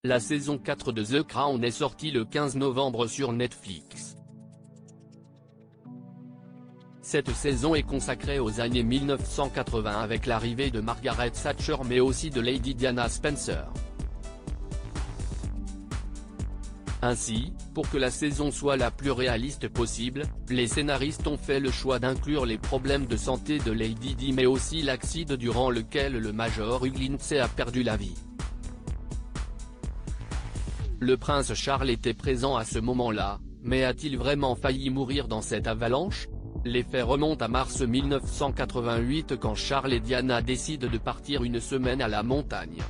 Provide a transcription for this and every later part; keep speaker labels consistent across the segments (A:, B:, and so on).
A: La saison 4 de The Crown est sortie le 15 novembre sur Netflix. Cette saison est consacrée aux années 1980 avec l'arrivée de Margaret Thatcher mais aussi de Lady Diana Spencer. Ainsi, pour que la saison soit la plus réaliste possible, les scénaristes ont fait le choix d'inclure les problèmes de santé de Lady Di mais aussi l'accident durant lequel le Major Hugh Lindsay a perdu la vie. Le prince Charles était présent à ce moment-là, mais a-t-il vraiment failli mourir dans cette avalanche? Les faits remontent à mars 1988 quand Charles et Diana décident de partir une semaine à la montagne.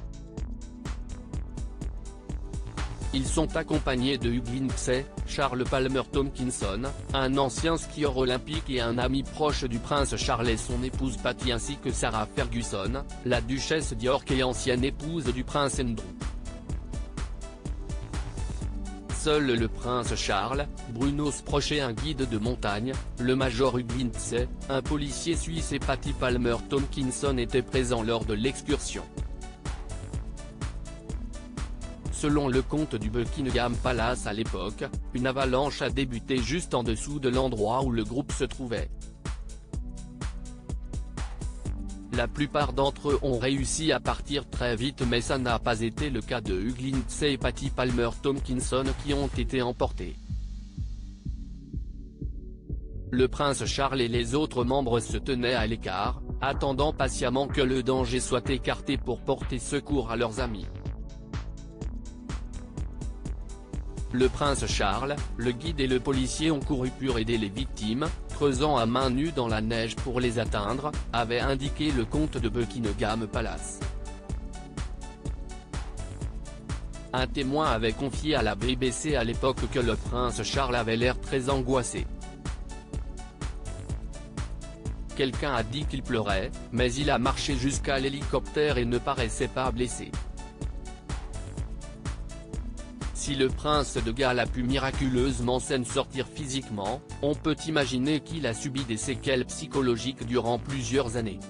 A: Ils sont accompagnés de Hugh Lindsay, Charles Palmer Tomkinson, un ancien skieur olympique et un ami proche du prince Charles et son épouse Patty ainsi que Sarah Ferguson, la duchesse d'York et ancienne épouse du prince Andrew. Seul le prince Charles, Bruno Sproche et un guide de montagne, le major Hugh Lindsay, un policier suisse et Patty Palmer Tomkinson étaient présents lors de l'excursion. Selon le comte du Buckingham Palace à l'époque, une avalanche a débuté juste en dessous de l'endroit où le groupe se trouvait. La plupart d'entre eux ont réussi à partir très vite mais ça n'a pas été le cas de Hugh Lindsay et Patty Palmer Tomkinson qui ont été emportés. Le prince Charles et les autres membres se tenaient à l'écart, attendant patiemment que le danger soit écarté pour porter secours à leurs amis. Le prince Charles, le guide et le policier ont couru pour aider les victimes, creusant à main nue dans la neige pour les atteindre, avait indiqué le comte de Buckingham Palace. Un témoin avait confié à la BBC à l'époque que le prince Charles avait l'air très angoissé. Quelqu'un a dit qu'il pleurait, mais il a marché jusqu'à l'hélicoptère et ne paraissait pas blessé. Si le prince de Galles a pu miraculeusement s'en sortir physiquement, on peut imaginer qu'il a subi des séquelles psychologiques durant plusieurs années.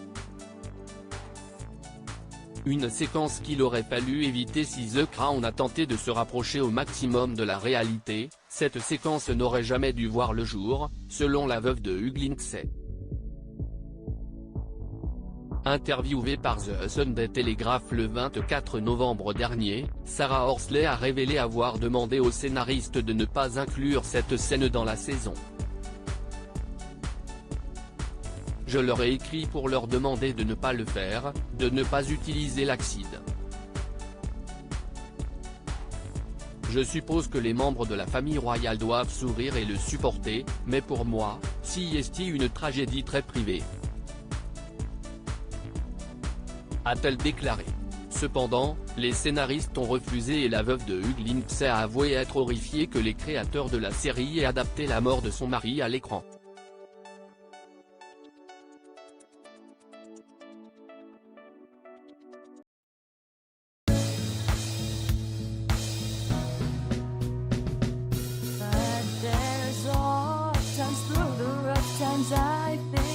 A: Une séquence qu'il aurait fallu éviter si The Crown a tenté de se rapprocher au maximum de la réalité, cette séquence n'aurait jamais dû voir le jour, selon la veuve de Hugh Lindsay. Interviewée par The Sunday Telegraph le 24 novembre dernier, Sarah Horsley a révélé avoir demandé aux scénaristes de ne pas inclure cette scène dans la saison. Je leur ai écrit pour leur demander de ne pas le faire, de ne pas utiliser l'acide. Je suppose que les membres de la famille royale doivent sourire et le supporter, mais pour moi, c'est une tragédie très privée, a-t-elle déclaré. Cependant, les scénaristes ont refusé et la veuve de Hugh Lindsay a avoué être horrifiée que les créateurs de la série aient adapté la mort de son mari à l'écran.
B: But there's all times through the rough times I think